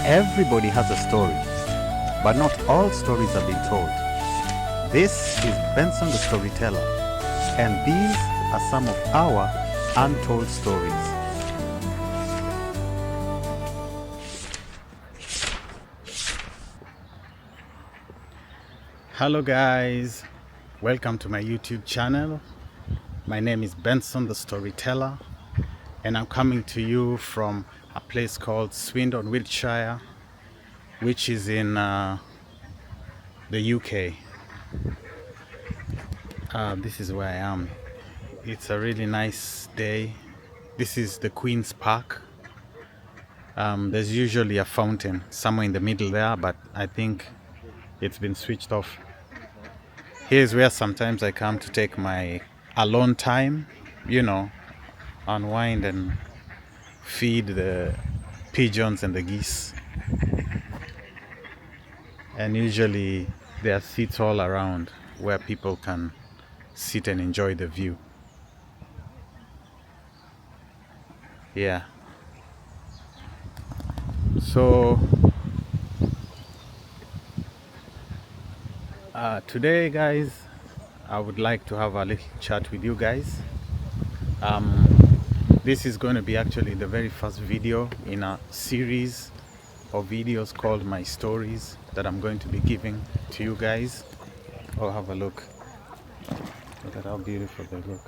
Everybody has a story, but not all stories are being told. This is Benson the Storyteller, and these are some of our untold stories. Hello guys, welcome to my YouTube channel. My name is Benson the Storyteller, and I'm coming to you from a place called Swindon, Wiltshire, which is in the UK. This is where I am. It's a really nice day. This is the Queen's Park. There's usually a fountain somewhere in the middle there, but I think it's been switched off. Here's where sometimes I come to take my alone time, unwind and feed the pigeons and the geese. And usually there are seats all around where people can sit and enjoy the view. Yeah. So today, guys, I would like to have a little chat with you guys. This is going to be actually the very first video in a series of videos called My Stories that I'm going to be giving to you guys. Oh, have a look. Look at how beautiful they look.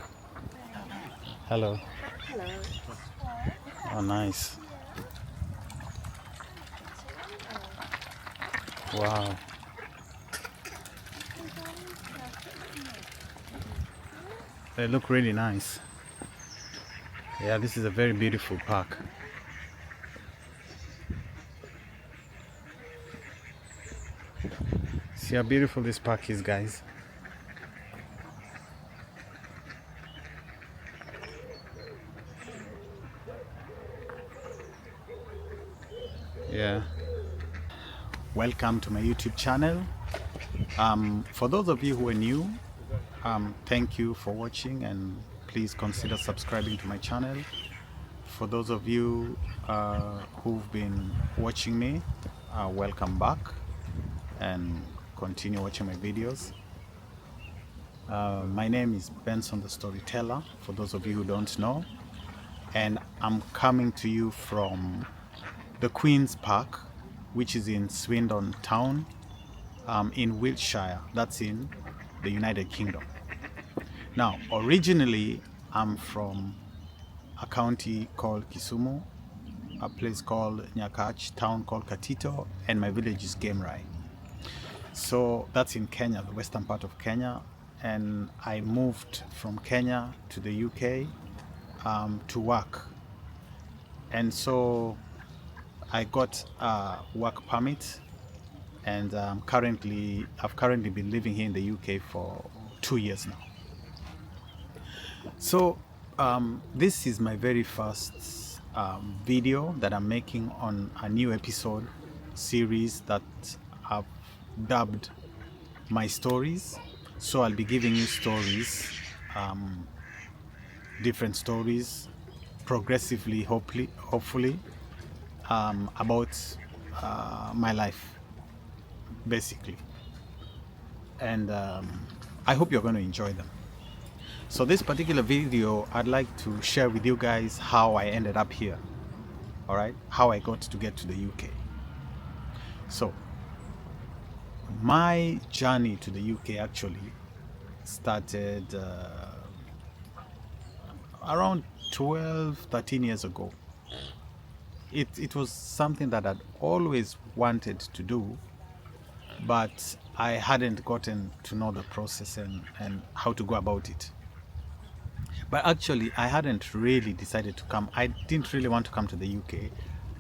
Hello. Hello. Oh, nice. Wow. They look really nice. Yeah, this is a very beautiful park. See how beautiful this park is, guys. Yeah. Welcome to my YouTube channel. For those of you who are new, thank you for watching, and please consider subscribing to my channel. For those of you who've been watching me, welcome back and continue watching my videos. My name is Benson the Storyteller, for those of you who don't know, and I'm coming to you from the Queen's Park, which is in Swindon town, in Wiltshire. That's in the United Kingdom. Now, originally, I'm from a county called Kisumu, a place called Nyakach, town called Katito, and my village is Gemrai. So that's in Kenya, the western part of Kenya, and I moved from Kenya to the UK to work. And so I got a work permit, and I've currently been living here in the UK for 2 years now. So this is my very first video that I'm making on a new episode series that I've dubbed My Stories. So I'll be giving you stories, different stories, progressively, hopefully, about my life, basically. And I hope you're going to enjoy them. So this particular video, I'd like to share with you guys how I ended up here. All right, how I got to get to the UK. So my journey to the UK actually started around 13 years ago. It was something that I'd always wanted to do, but I hadn't gotten to know the process and how to go about it. But actually, I hadn't really decided to come. I didn't really want to come to the UK.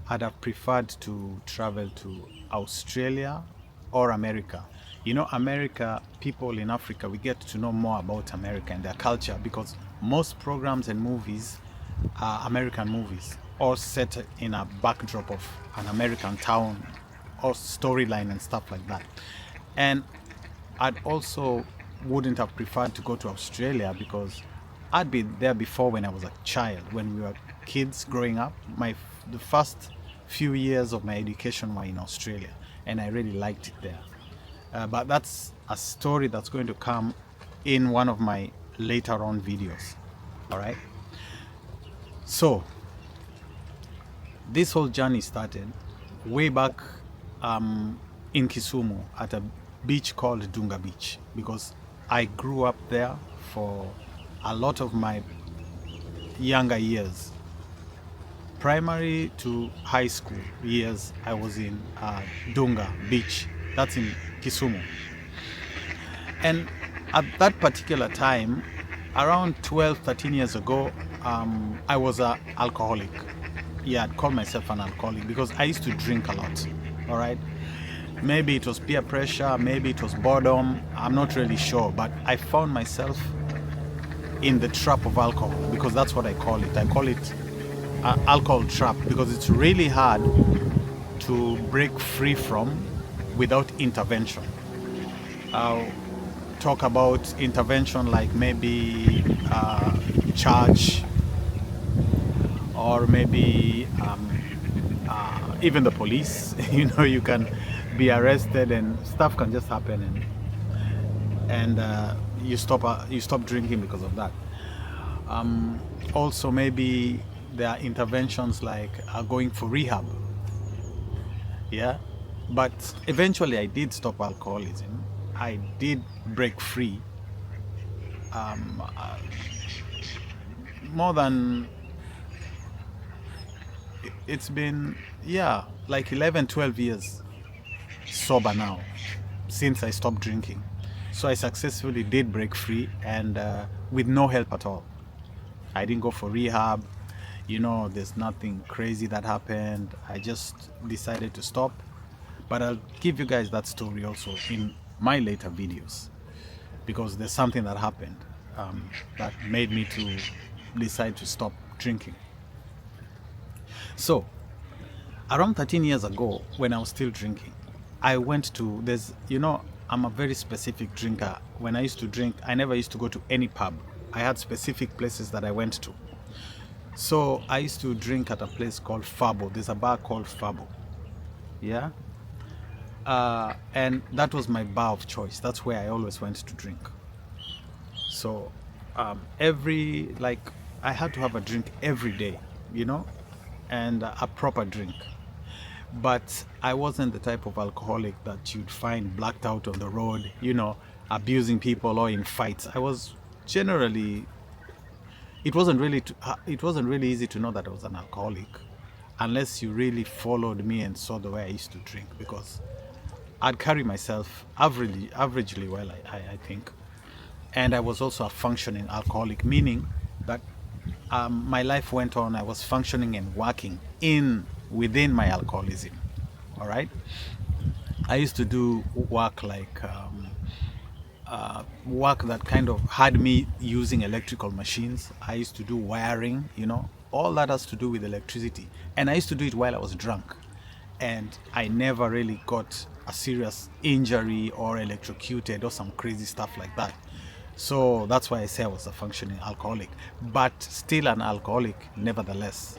I'd have preferred to travel to Australia or America. You know, America, people in Africa, we get to know more about America and their culture because most programs and movies are American movies, or set in a backdrop of an American town or storyline and stuff like that. And I'd also wouldn't have preferred to go to Australia because I'd been there before when I was a child, when we were kids growing up. The first few years of my education were in Australia, and I really liked it there. But that's a story that's going to come in one of my later on videos. All right. So this whole journey started way back in Kisumu at a beach called Dunga Beach, because I grew up there for a lot of my younger years. Primary to high school years, I was in Dunga Beach. That's in Kisumu. And at that particular time, around 12, 13 years ago, I was an alcoholic. Yeah, I'd call myself an alcoholic because I used to drink a lot. All right. Maybe it was peer pressure, maybe it was boredom. I'm not really sure, but I found myself in the trap of alcohol, because that's what I call it. I call it alcohol trap because it's really hard to break free from without intervention. I'll talk about intervention like maybe church, or maybe even the police. You know, you can be arrested and stuff can just happen, and you stop drinking because of that. Also, maybe there are interventions like going for rehab. Yeah, but eventually I did stop alcoholism. I did break free. More than, it's been, yeah, like 11, 12 years sober now since I stopped drinking. So I successfully did break free, and with no help at all. I didn't go for rehab. You know, there's nothing crazy that happened. I just decided to stop. But I'll give you guys that story also in my later videos, because there's something that happened that made me to decide to stop drinking. So around 13 years ago, when I was still drinking, I went to, I'm a very specific drinker. When I used to drink, I never used to go to any pub. I had specific places that I went to. So I used to drink at a place called Fabo. There's a bar called Fabo. Yeah. And that was my bar of choice. That's where I always went to drink. So I had to have a drink every day, and a proper drink. But I wasn't the type of alcoholic that you'd find blacked out on the road, abusing people or in fights. I was generally, it wasn't really easy to know that I was an alcoholic unless you really followed me and saw the way I used to drink, because I'd carry myself averagely well, I think. And I was also a functioning alcoholic, meaning that my life went on. I was functioning and working within my alcoholism. All right. I used to do work like work that kind of had me using electrical machines. I used to do wiring, all that has to do with electricity. And I used to do it while I was drunk. And I never really got a serious injury or electrocuted or some crazy stuff like that. So that's why I say I was a functioning alcoholic, but still an alcoholic nevertheless.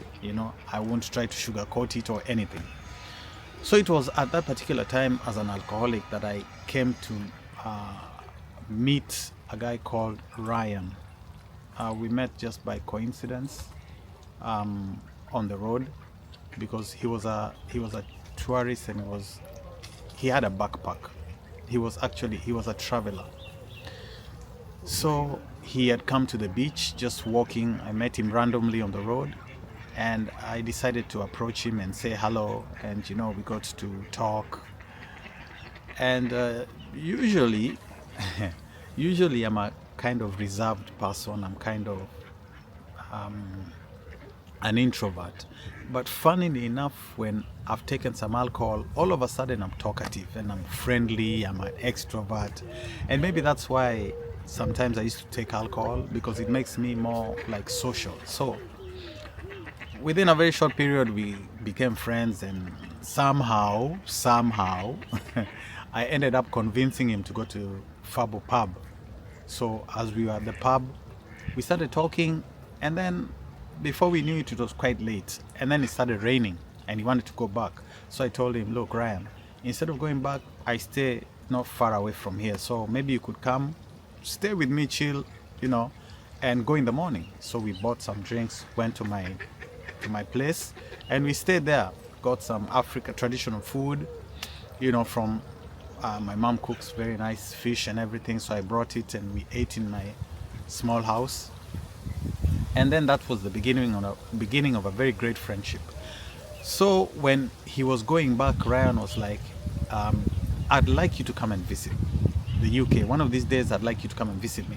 I won't try to sugarcoat it or anything. So it was at that particular time as an alcoholic that I came to meet a guy called Ryan. We met just by coincidence on the road, because he was a tourist, and he had a backpack. He was a traveler. So he had come to the beach just walking. I met him randomly on the road, and I decided to approach him and say hello, and we got to talk. And usually I'm a kind of reserved person. I'm kind of an introvert. But funnily enough, when I've taken some alcohol, all of a sudden I'm talkative and I'm friendly, I'm an extrovert. And maybe that's why sometimes I used to take alcohol, because it makes me more like social. So within a very short period, we became friends, and somehow I ended up convincing him to go to Fabo pub. So as we were at the pub, we started talking, and then before we knew it, it was quite late, and then it started raining. and he wanted to go back. So I told him, look, Ryan, instead of going back, I stay not far away from here. So maybe you could come, stay with me, chill, and go in the morning. So we bought some drinks, went to my place, and we stayed there. Got some African traditional food, from my mom cooks very nice fish and everything. So I brought it and we ate in my small house. And then that was the beginning of a very great friendship. So when he was going back, Ryan was like, I'd like you to come and visit the UK. One of these days, I'd like you to come and visit me.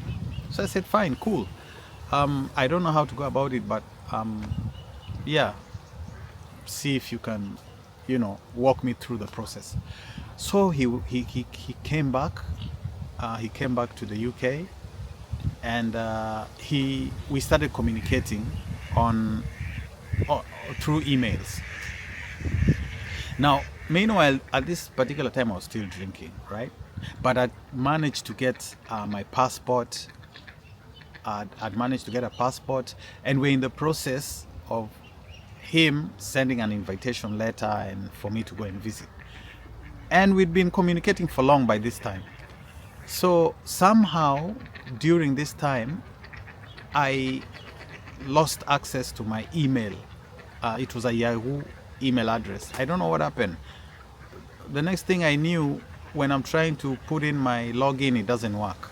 So I said, fine, cool. I don't know how to go about it, but yeah, see if you can, walk me through the process. So he came back. He came back to the UK, and we started communicating through emails. Now, meanwhile, at this particular time, I was still drinking, right? But I managed to get my passport. I'd managed to get a passport, and we're in the process of him sending an invitation letter and for me to go and visit. And we'd been communicating for long by this time. So somehow during this time, I lost access to my email. It was a Yahoo email address. I don't know what happened. The next thing I knew, when I'm trying to put in my login, it doesn't work.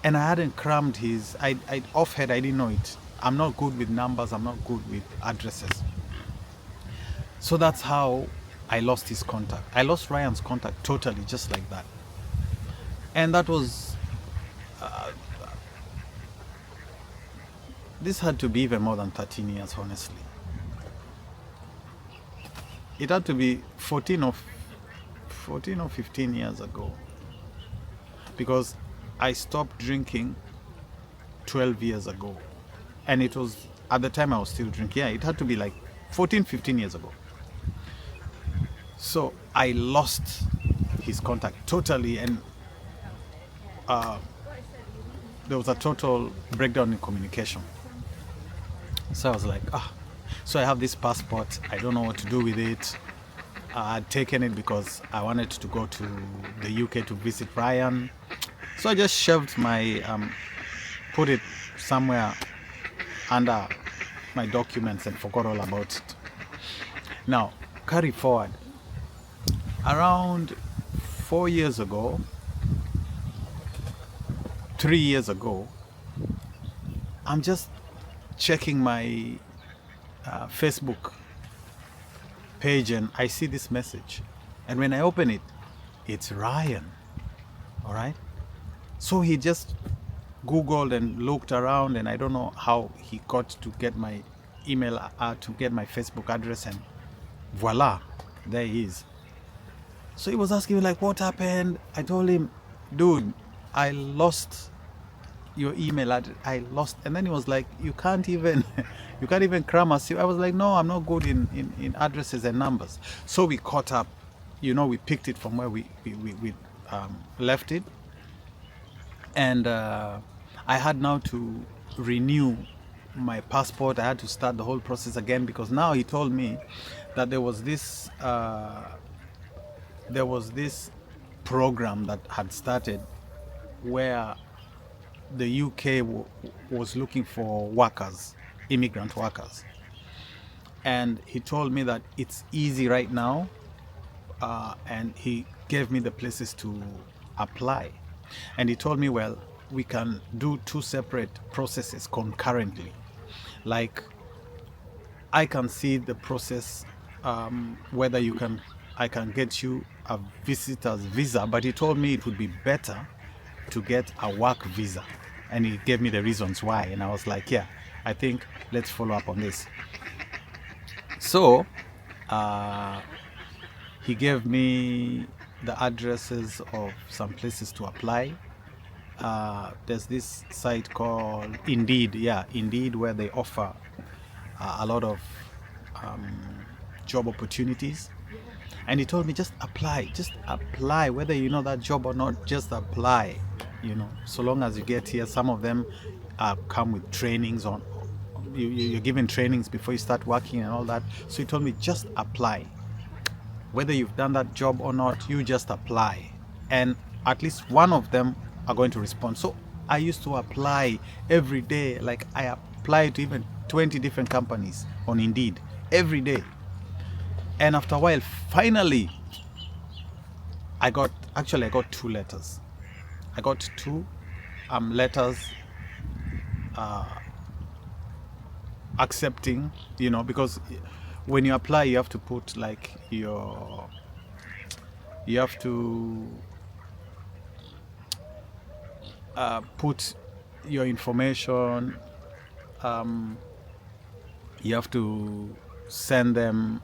And I hadn't crammed his, offhead, I didn't know it. I'm not good with numbers, I'm not good with addresses. So that's how I lost his contact. I lost Ryan's contact totally, just like that. And that was, this had to be even more than 13 years, honestly. It had to be 14 or 15 years ago. Because I stopped drinking 12 years ago. And it was, at the time I was still drinking. Yeah, it had to be like 14, 15 years ago. So I lost his contact totally, and there was a total breakdown in communication. So I was like, so I have this passport, I don't know what to do with it. I'd taken it because I wanted to go to the UK to visit Ryan. So I just shoved put it somewhere under my documents and forgot all about it. Now, carry forward. Around 4 years ago, 3 years ago, I'm just checking my Facebook page and I see this message. And when I open it, it's Ryan. All right? So he just Googled and looked around, and I don't know how he got to get my email, to get my Facebook address, and voila, there he is. So he was asking me like, what happened? I told him, dude, I lost your email address. I lost. And then he was like, you can't even cram us. I was like, no, I'm not good in addresses and numbers. So we caught up, we picked it from where we left it. And I had now to renew my passport. I had to start the whole process again, because now he told me that there was this program that had started where the UK was looking for workers, immigrant workers. And he told me that it's easy right now, and he gave me the places to apply. And he told me, well, we can do 2 separate processes concurrently. Like, I can see the process, whether I can get you a visitor's visa, but he told me it would be better to get a work visa. And he gave me the reasons why. And I was like, yeah, I think let's follow up on this. So he gave me the addresses of some places to apply. There's this site called Indeed, Indeed, where they offer a lot of job opportunities. And he told me, just apply, whether you know that job or not, just apply, so long as you get here. Some of them come with trainings on you're given trainings before you start working and all that. So he told me, just apply. Whether you've done that job or not, you just apply. And at least one of them are going to respond. So I used to apply every day. Like I applied to even 20 different companies on Indeed every day. And after a while, finally, I got 2 letters. I got 2 letters accepting, because when you apply, you have to put like you have to put your information. You have to send them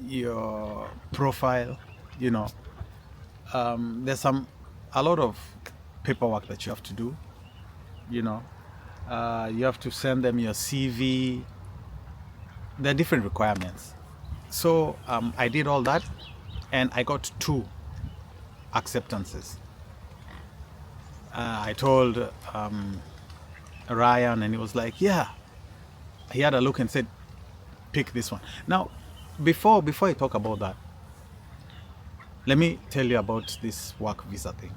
your profile. There's a lot of paperwork that you have to do. You have to send them your CV. There are different requirements. So I did all that, and I got 2 acceptances. I told Ryan, and he was like, yeah. He had a look and said, pick this one. Now, before I talk about that, let me tell you about this work visa thing.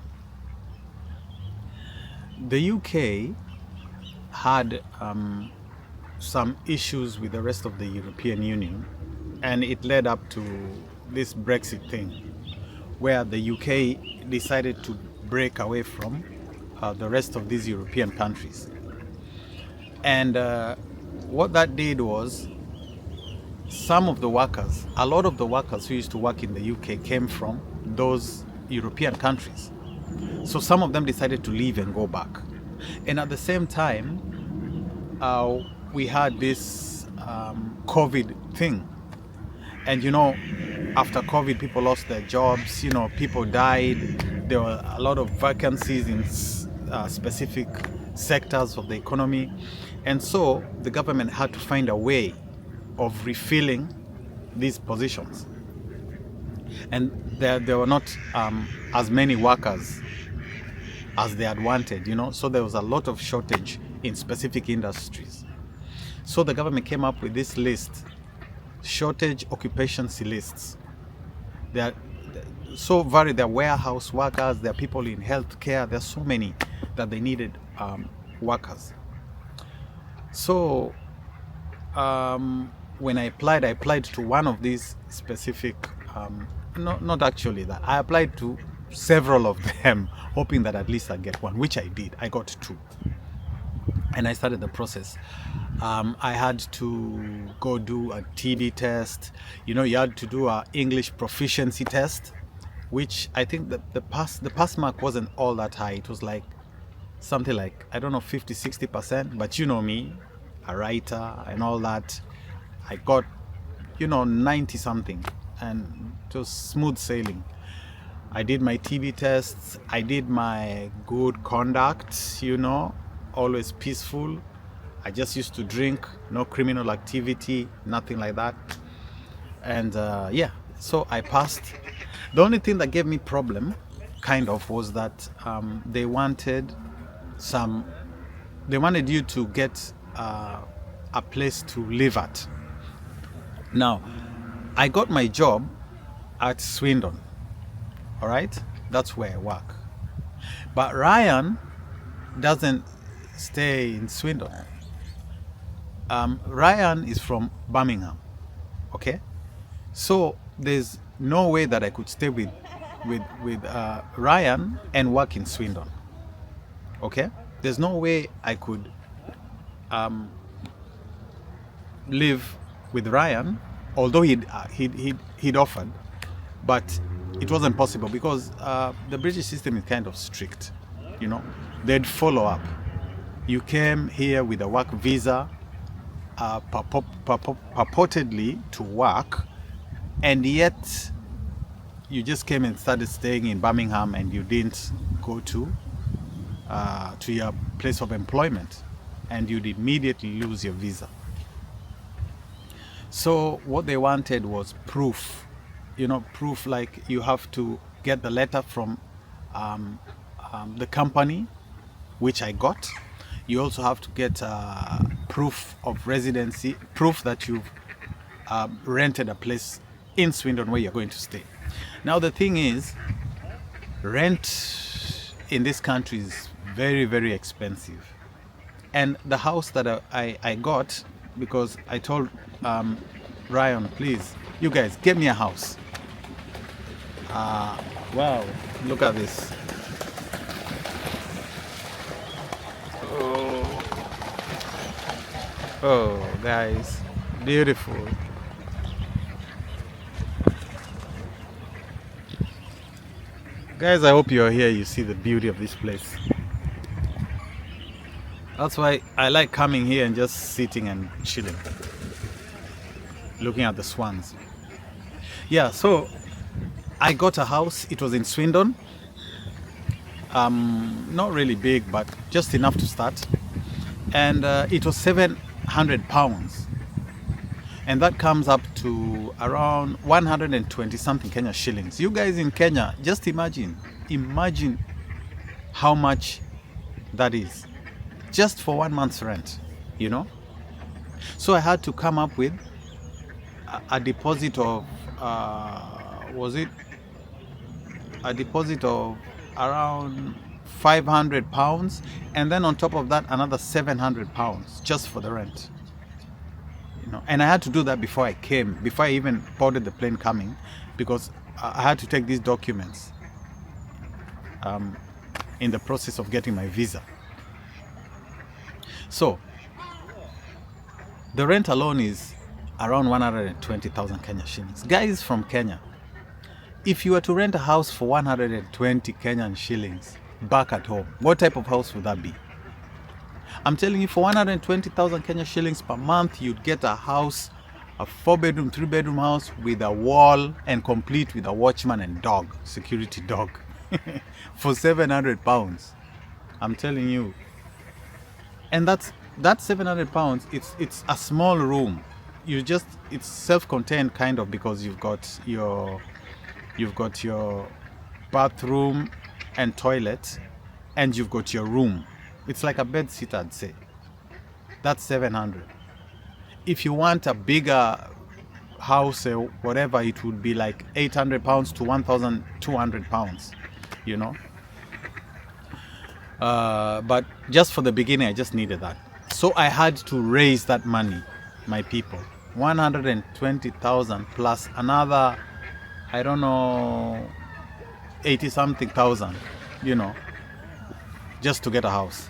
The UK had some issues with the rest of the European Union, and it led up to this Brexit thing, where the UK decided to break away from the rest of these European countries. And what that did was, a lot of the workers who used to work in the UK came from those European countries. So some of them decided to leave and go back. And at the same time, we had this COVID thing. And after COVID, people lost their jobs, people died. There were a lot of vacancies in specific sectors of the economy. And so the government had to find a way of refilling these positions. And there were not as many workers as they had wanted, so there was a lot of shortage in specific industries. So the government came up with this list, shortage occupancy lists. They are so varied. There are warehouse workers, there are people in healthcare, there are so many that they needed workers. So when I applied to one of these specific, not actually that. I applied to several of them, hoping that at least I'd get one, which I did. I got 2. And I started the process. I had to go do a TB test. You had to do an English proficiency test, which I think that the pass mark wasn't all that high. It was like something like, I don't know, 50-60%, but me, a writer and all that, I got 90 something, and it was smooth sailing. I did my TB tests, I did my good conduct, always peaceful. I just used to drink, no criminal activity, nothing like that. And so I passed. The only thing that gave me problem was that they wanted you to get a place to live at. Now, I got my job at Swindon. All right, that's where I work. But Ryan doesn't stay in Swindon. Ryan is from Birmingham. Okay, so there's no way that I could stay with Ryan and work in Swindon. Okay, there's no way I could live with Ryan, although he'd offered, but it wasn't possible because the British system is kind of strict. They'd follow up. You came here with a work visa, purportedly to work, and yet you just came and started staying in Birmingham and you didn't go to your place of employment, and you'd immediately lose your visa. So what they wanted was proof, proof, like you have to get the letter from the company, which I got. You also have to get proof of residency, proof that you've rented a place in Swindon where you're going to stay. Now the thing is, rent in this country is very, very expensive. And the house that I got, because I told Ryan, please, you guys, get me a house. Wow, look at this. Oh, guys, beautiful. Guys, I hope you're here, you see the beauty of this place. That's why I like coming here and just sitting and chilling, looking at the swans. Yeah, so I got a house. It was in Swindon. Not really big, but just enough to start. And it was £700. And that comes up to around 120 something Kenya shillings. You guys in Kenya, just imagine how much that is. Just for 1 month's rent, you know? So I had to come up with a deposit of, a deposit of around £500, and then on top of that another £700 just for the rent, you know. And I had to do that before I came, before I even boarded the plane coming, because I had to take these documents in the process of getting my visa. So the rent alone is around 120,000 Kenya shillings. Guys from Kenya, if you were to rent a house for 120 Kenyan shillings back at home, what type of house would that be? I'm telling you, for 120,000 Kenya shillings per month, you'd get a house, a 4-bedroom, 3-bedroom house with a wall and complete with a watchman and dog, security dog, for £700. I'm telling you. And that's £700. It's a small room. It's self-contained kind of, because you've got your bathroom and toilet, and you've got your room. It's like a bed sit, I'd say. That's 700. If you want a bigger house or whatever, it would be like £800 to £1,200, you know. But just for the beginning, I just needed that. So I had to raise that money, my people. 120,000 plus another, I don't know, 80 something thousand, you know, just to get a house.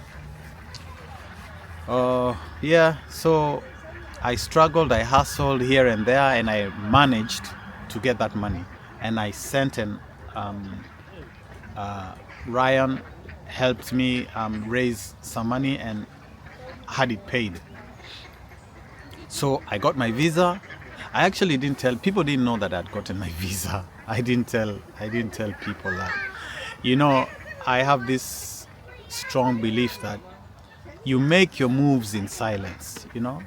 Yeah, so I struggled, I hustled here and there, and I managed to get that money. And I sent Ryan helped me raise some money and had it paid. So I got my visa. I actually didn't tell people, didn't know that I'd gotten my visa. I didn't tell people that. You know, I have this strong belief that you make your moves in silence, you know.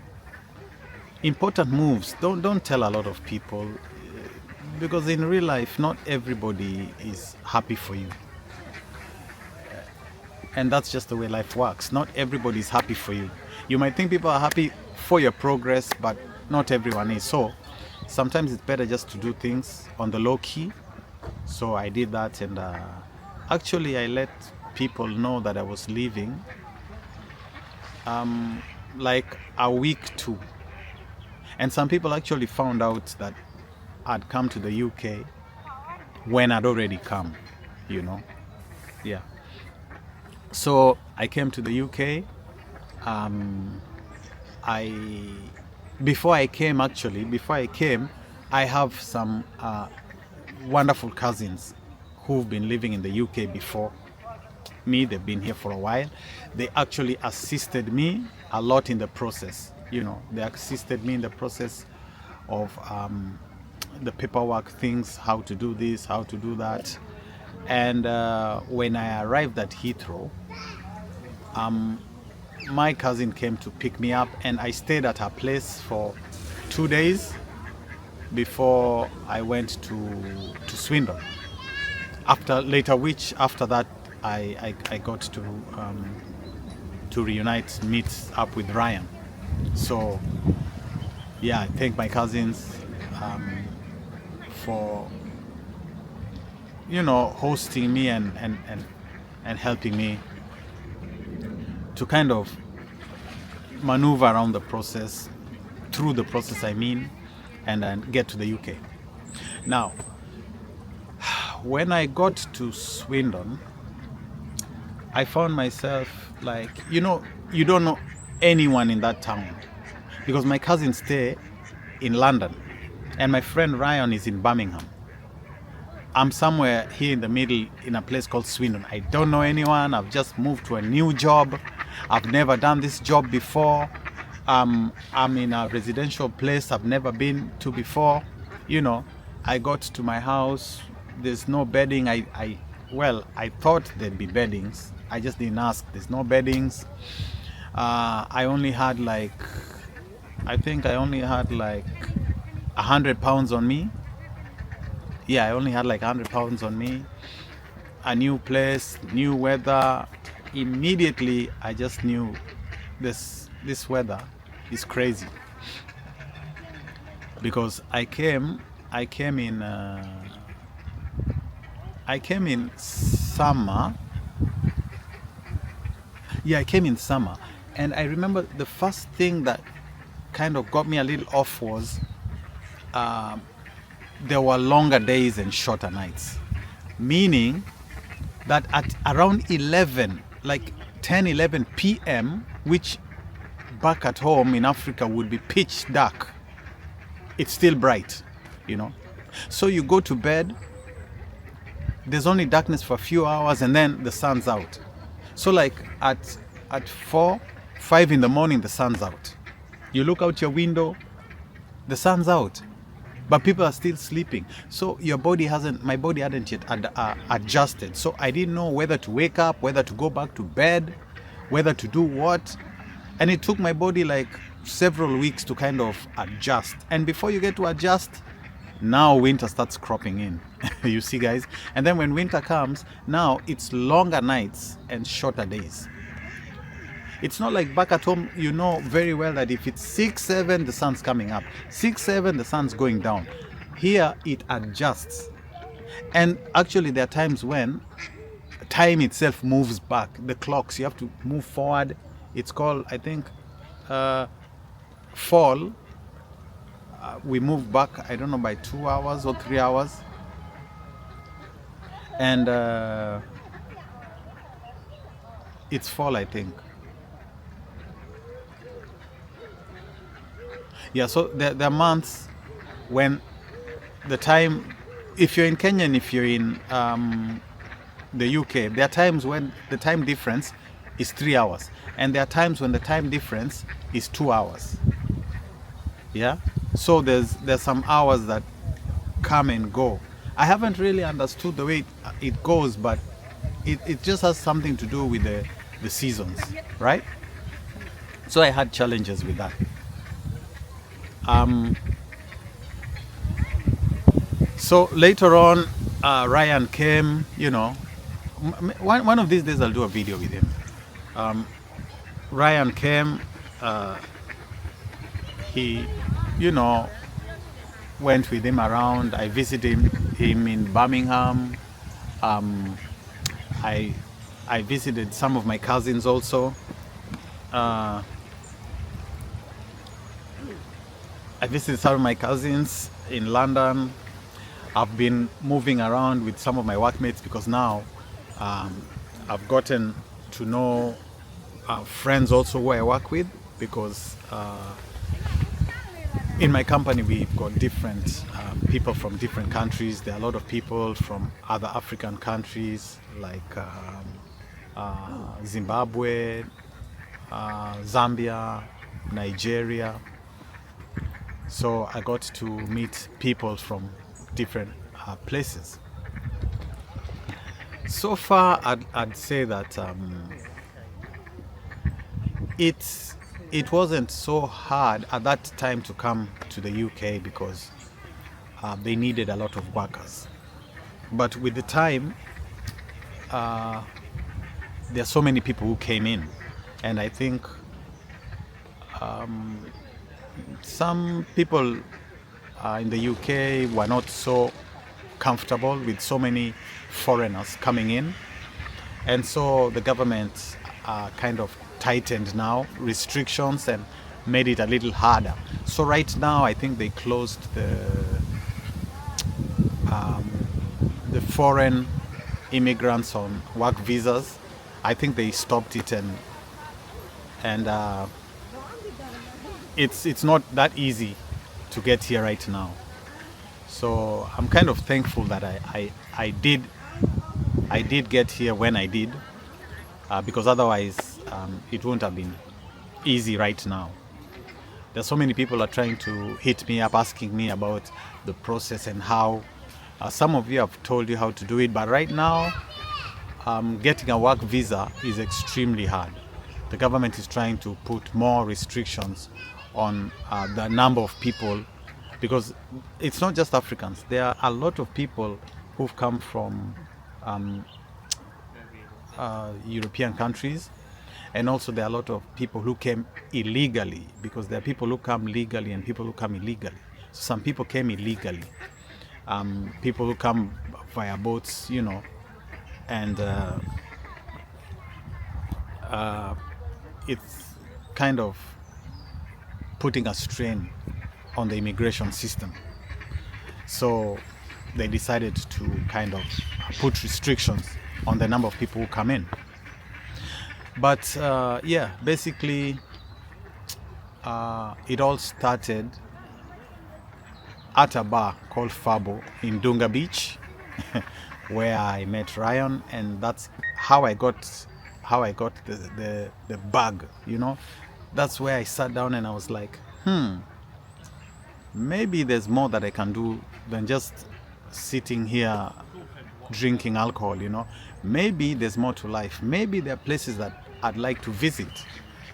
Important moves, don't tell a lot of people, because in real life not everybody is happy for you. And that's just the way life works. Not everybody is happy for you. You might think people are happy for your progress, but not everyone is. So sometimes it's better just to do things on the low key. So I did that, and actually I let people know that I was leaving like a week too. And some people actually found out that I'd come to the UK when I'd already come, you know. Yeah. So I came to the UK. Before I came, I have some wonderful cousins who've been living in the UK before me. They've been here for a while. They actually assisted me a lot in the process. You know, they assisted me in the process of the paperwork things, how to do this, how to do that. And when I arrived at Heathrow, my cousin came to pick me up, and I stayed at her place for 2 days before I went to Swindon. After that, I got to reunite, meet up with Ryan. So yeah, I thank my cousins for hosting me and helping me to kind of maneuver around the process, through the process I mean, and then get to the UK. Now, when I got to Swindon, I found myself like, you don't know anyone in that town, because my cousins stay in London and my friend Ryan is in Birmingham. I'm somewhere here in the middle in a place called Swindon. I don't know anyone. I've just moved to a new job. I've never done this job before. I'm in a residential place I've never been to before. I got to my house. There's no bedding. I thought there'd be beddings. I just didn't ask. There's no beddings. I only had like £100 on me. Yeah, I only had like £100 on me. A new place, new weather. Immediately, I just knew this weather is crazy, because I came in summer. Yeah, I came in summer, and I remember the first thing that kind of got me a little off was there were longer days and shorter nights, meaning that at around 11, like 10-11 p.m., which back at home in Africa would be pitch dark, it's still bright, so you go to bed, there's only darkness for a few hours, and then the sun's out. So like at 4-5 in the morning, the sun's out. You look out your window, the sun's out, but people are still sleeping. So my body hadn't yet adjusted. So I didn't know whether to wake up, whether to go back to bed, whether to do what. And it took my body like several weeks to kind of adjust. And before you get to adjust, now winter starts cropping in. You see, guys? And then when winter comes, now it's longer nights and shorter days. It's not like back at home, you know very well that if it's 6-7, the sun's coming up. 6-7, the sun's going down. Here, it adjusts. And actually, there are times when time itself moves back. The clocks, you have to move forward. It's called, I think, fall. We move back, I don't know, by 2 hours or 3 hours. And it's fall, I think. Yeah, so there are months when the time, if you're in Kenya and if you're in the UK, there are times when the time difference is 3 hours. And there are times when the time difference is 2 hours. Yeah? So there's some hours that come and go. I haven't really understood the way it goes, but it just has something to do with the seasons, right? So I had challenges with that. So later on, Ryan came, one of these days I'll do a video with him. Ryan came, he, went with him around. I visited him in Birmingham. I visited some of my cousins also. I visited some of my cousins in London. I've been moving around with some of my workmates because now I've gotten to know friends also who I work with, because in my company we've got different people from different countries. There are a lot of people from other African countries like Zimbabwe, Zambia, Nigeria. So I got to meet people from different places. So far, I'd say that it wasn't so hard at that time to come to the UK, because they needed a lot of workers. But with the time, there are so many people who came in. And I think some people in the UK were not so comfortable with so many foreigners coming in, and so the government kind of tightened now restrictions and made it a little harder. So right now I think they closed the foreign immigrants on work visas. I think they stopped it, and it's not that easy to get here right now. So I'm kind of thankful that I did get here when I did, because otherwise it wouldn't have been easy right now. There's so many people are trying to hit me up asking me about the process and how. Some of you have told you how to do it, but right now getting a work visa is extremely hard. The government is trying to put more restrictions on the number of people, because it's not just Africans. There are a lot of people who've come from European countries, and also there are a lot of people who came illegally, because there are people who come legally and people who come illegally. So some people came illegally, people who come via boats, you know, and it's kind of putting a strain on the immigration system. So they decided to kind of put restrictions on the number of people who come in. But yeah, basically it all started at a bar called Fabo in Dunga Beach, where I met Ryan, and that's how I got the bug, you know. That's where I sat down and I was like, maybe there's more that I can do than just sitting here drinking alcohol, you know. Maybe there's more to life. Maybe there are places that I'd like to visit,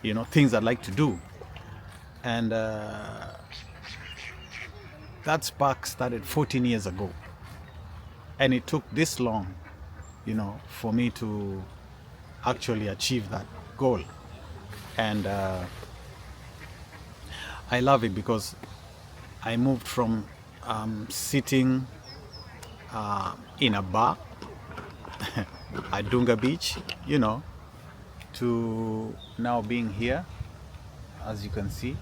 you know, things I'd like to do. And that spark started 14 years ago. And it took this long, you know, for me to actually achieve that goal. And I love it because I moved from sitting in a bar at Dunga Beach, you know, to now being here, as you can see,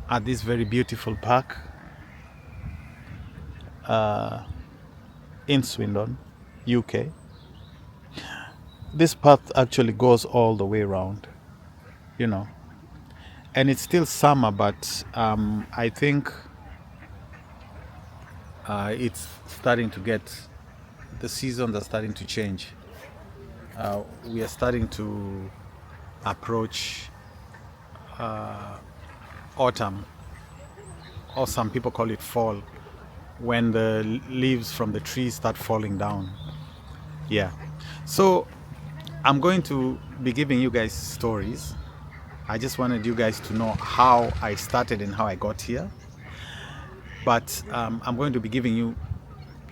at this very beautiful park in Swindon, UK. This path actually goes all the way around, you know, and it's still summer, but I think it's starting to get, the seasons are starting to change. We are starting to approach autumn, or some people call it fall, when the leaves from the trees start falling down. Yeah, so I'm going to be giving you guys stories. I just wanted you guys to know how I started and how I got here. But I'm going to be giving you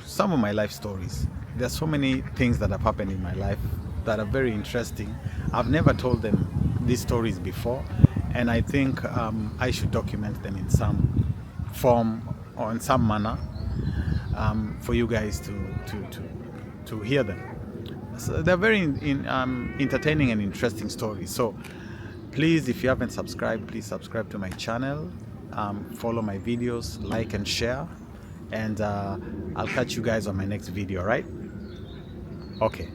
some of my life stories. There's so many things that have happened in my life that are very interesting. I've never told them these stories before, and I think I should document them in some form or in some manner for you guys to hear them. So they're very entertaining and interesting stories. So please, if you haven't subscribed, please subscribe to my channel, follow my videos, like and share, and I'll catch you guys on my next video, right? Okay.